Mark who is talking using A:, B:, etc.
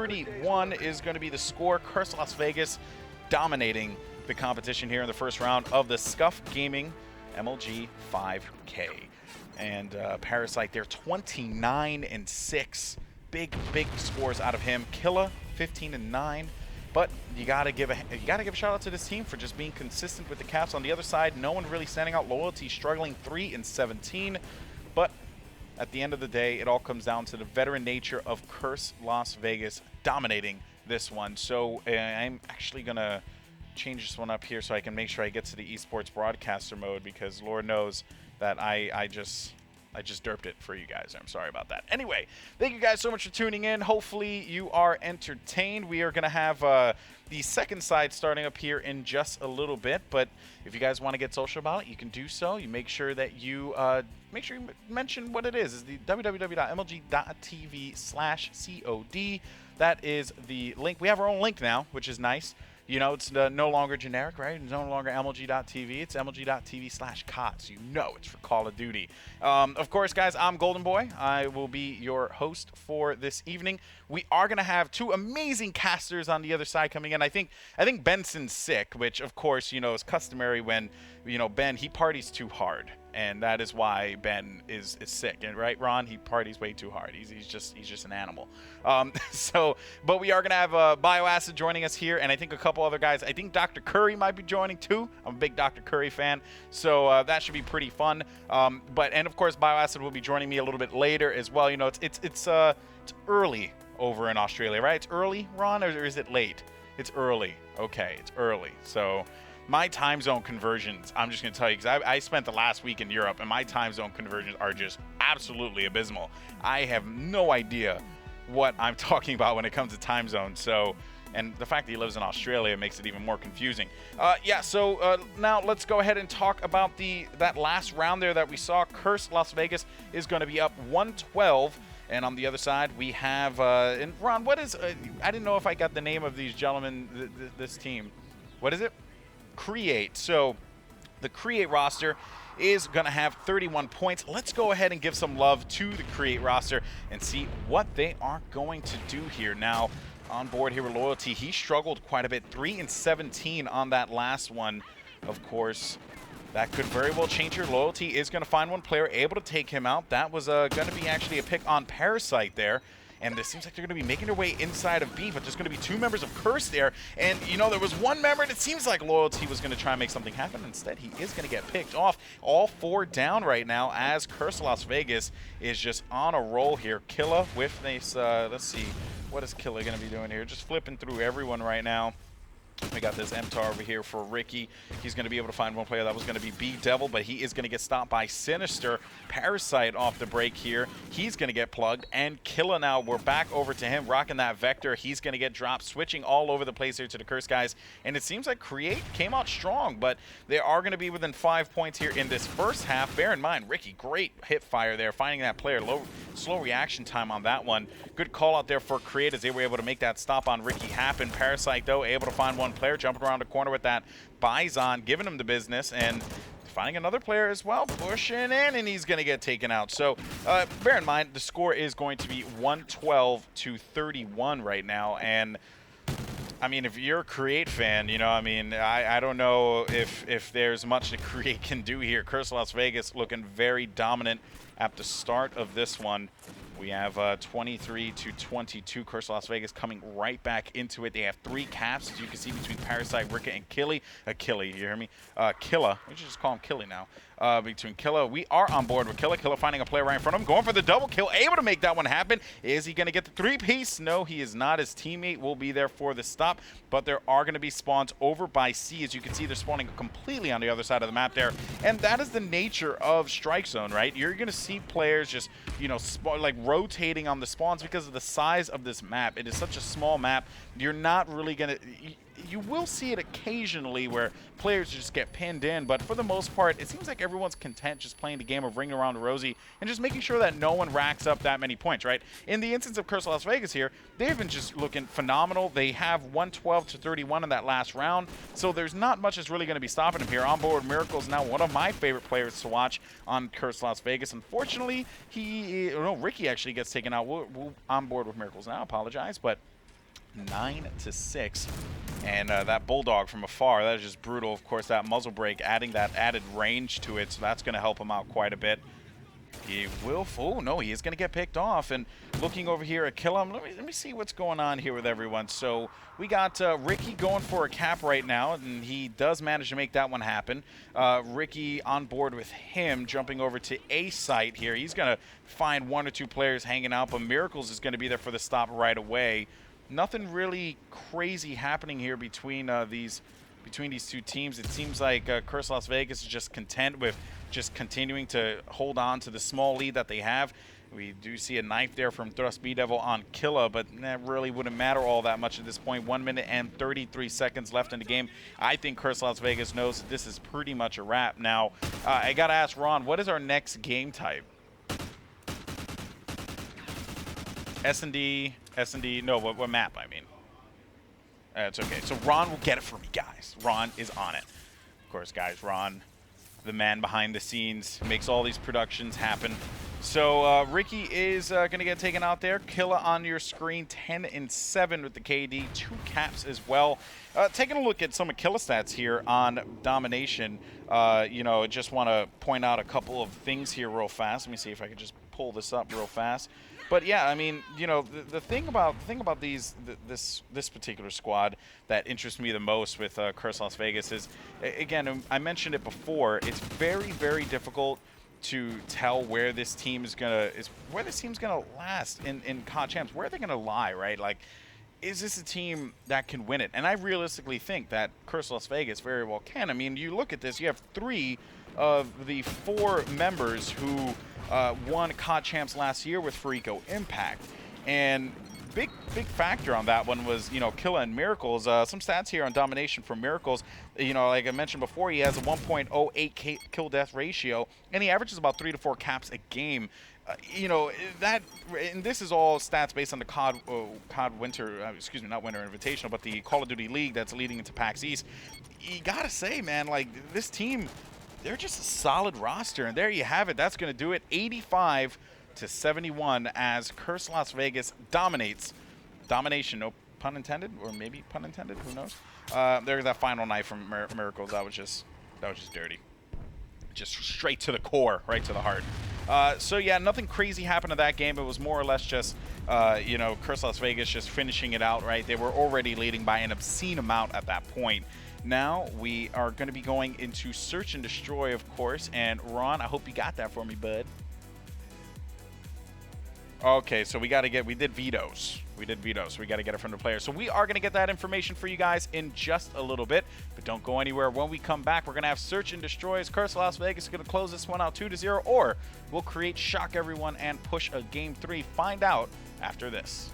A: 31 is going to be the score. Curse Las Vegas dominating the competition here in the first round of the Scuf Gaming MLG 5K. And Parasite, they're 29-6. Big scores out of him. Killa, 15-9. But you gotta give a shout out to this team for just being consistent with the caps. On the other side, no one really standing out. Loyalty struggling, 3-17. But at the end of the day, it all comes down to the veteran nature of Curse Las Vegas dominating this one. So I'm actually gonna change this one up here so I can make sure I get to the esports broadcaster mode, because Lord knows that I just derped it for you guys. I'm sorry about that. Anyway, thank you guys so much for tuning in. Hopefully you are entertained. We are going to have the second side starting up here in just a little bit, but if you guys want to get social about it, you can do so. You make sure that you mention what it is. It's the www.mlg.tv/COD. That is the link. We have our own link now, which is nice. You know, it's no longer generic, right? It's no longer MLG.tv. It's MLG.tv/COD. So you know it's for Call of Duty. Of course, guys, I'm Golden Boy. I will be your host for this evening. We are going to have two amazing casters on the other side coming in. I think Benson's sick, which, of course, you know, is customary when, you know, Ben, he parties too hard. And that is why Ben is sick, and right, Ron? He parties way too hard. He's just an animal. But we are gonna have Bioacid joining us here, and I think a couple other guys. I think Dr. Curry might be joining too. I'm a big Dr. Curry fan, so that should be pretty fun. And of course, Bioacid will be joining me a little bit later as well. You know, it's early over in Australia, right? It's early, Ron, or is it late? It's early. Okay, it's early. So my time zone conversions, I'm just going to tell you, because I spent the last week in Europe, and my time zone conversions are just absolutely abysmal. I have no idea what I'm talking about when it comes to time zones. So, and the fact that he lives in Australia makes it even more confusing. Now let's go ahead and talk about that last round there that we saw. Curse Las Vegas is going to be up 112. And on the other side, we have, and Ron, what is, I didn't know if I got the name of these gentlemen, this team. What is it? Create. So the Create roster is going to have 31 points. Let's go ahead and give some love to the Create roster and see what they are going to do here. Now, on board here with Loyalty, he struggled quite a bit. 3-17 on that last one. Of course, that could very well change here. Loyalty is going to find one player able to take him out. That was going to be actually a pick on Parasite there. And it seems like they're going to be making their way inside of B, but there's going to be two members of Curse there. And, you know, there was one member, and it seems like Loyalty was going to try and make something happen. Instead, he is going to get picked off. All four down right now as Curse Las Vegas is just on a roll here. Killa with this, let's see, what is Killa going to be doing here? Just flipping through everyone right now. We got this MTAR over here for Ricky. He's going to be able to find one player. That was going to be B-Devil, but he is going to get stopped by Sinister. Parasite off the break here. He's going to get plugged. And Killa now, we're back over to him, rocking that Vector. He's going to get dropped, switching all over the place here to the Curse guys. And it seems like Create came out strong, but they are going to be within 5 points here in this first half. Bear in mind, Ricky, great hip fire there, finding that player. Slow reaction time on that one. Good call out there for Create as they were able to make that stop on Ricky happen. Parasite, though, able to find one player, jumping around the corner with that Bison, giving him the business, and finding another player as well, pushing in, and he's going to get taken out. So bear in mind, the score is going to be 112-31 right now, and I mean, if you're a Create fan, you know, I mean, I don't know if there's much that Create can do here. Curse Las Vegas looking very dominant at the start of this one. We have 23-22. Curse Las Vegas coming right back into it. They have 3 caps, as you can see, between Parasite, Ricka, and Killy. You hear me? Killa. We should just call him Killy now. Between Killa, we are on board with Killa. Killa finding a player right in front of him, going for the double kill, able to make that one happen. Is he going to get the 3-piece? No, he is not. His teammate will be there for the stop, but there are going to be spawns over by C. As you can see, they're spawning completely on the other side of the map there, and that is the nature of Strike Zone, right? You're going to see players just, you know, like rotating on the spawns because of the size of this map. It is such a small map. You're not really going to... You will see it occasionally where players just get pinned in, but for the most part, it seems like everyone's content just playing the game of Ring Around the Rosie and just making sure that no one racks up that many points, right? In the instance of Curse Las Vegas here, they've been just looking phenomenal. They have 112-31 in that last round, so there's not much that's really going to be stopping them here. On board Miracle's now one of my favorite players to watch on Curse Las Vegas. Unfortunately, Ricky actually gets taken out. We're on board with Miracles now, apologize, but 9-6. And that Bulldog from afar, that is just brutal. Of course, that muzzle brake adding that added range to it, so that's going to help him out quite a bit. He will, oh no, he is going to get picked off. And looking over here at Killam, let me see what's going on here with everyone. So we got Ricky going for a cap right now, and he does manage to make that one happen. Ricky on board with him, jumping over to A site here. He's going to find 1 or 2 players hanging out, but Miracles is going to be there for the stop right away. Nothing really crazy happening here between these two teams. It seems like Curse Las Vegas is just content with just continuing to hold on to the small lead that they have. We do see a knife there from Thrust B-Devil on Killa, but that really wouldn't matter all that much at this point. 1 minute and 33 seconds left in the game. I think Curse Las Vegas knows that this is pretty much a wrap. Now, I got to ask Ron, what is our next game type? S&D, no, what map, I mean. It's okay. So Ron will get it for me, guys. Ron is on it. Of course, guys, Ron, the man behind the scenes, makes all these productions happen. So Ricky is going to get taken out there. Killa on your screen, 10-7 with the KD, 2 caps as well. Taking a look at some of Killa stats here on Domination, you know, just want to point out a couple of things here real fast. Let me see if I can just pull this up real fast. But yeah, I mean, you know, the thing about this particular squad that interests me the most with Curse Las Vegas is, again, I mentioned it before. It's very, very difficult to tell where this team is gonna last in COD Champs. Where are they gonna lie, right? Like, is this a team that can win it? And I realistically think that Curse Las Vegas very well can. I mean, you look at this, you have 3 of the 4 members who won COD Champs last year with Farico Impact. And big factor on that one was, you know, Killa and Miracles. Some stats here on Domination for Miracles. You know, like I mentioned before, he has a 1.08 kill-death ratio, and he averages about 3 to 4 caps a game. You know, that, and this is all stats based on the COD Winter, excuse me, not Winter Invitational, but the Call of Duty League that's leading into PAX East. You gotta say, man, like, this team, they're just a solid roster, and there you have it. That's going to do it. 85-71 as Curse Las Vegas dominates. Domination, no pun intended, or maybe pun intended, who knows? There's that final knife from Miracles. That was just dirty. Just straight to the core, right to the heart. So yeah, nothing crazy happened to that game. It was more or less just, you know, Curse Las Vegas just finishing it out, right? They were already leading by an obscene amount at that point. Now we are going to be going into Search and Destroy, of course. And Ron, I hope you got that for me, bud. Okay, so we did vetoes. We got to get it from the players. So we are going to get that information for you guys in just a little bit. But don't go anywhere. When we come back, we're going to have Search and Destroy. Curse Las Vegas is going to close this one out 2-0. Or we'll create shock everyone and push a game 3. Find out after this.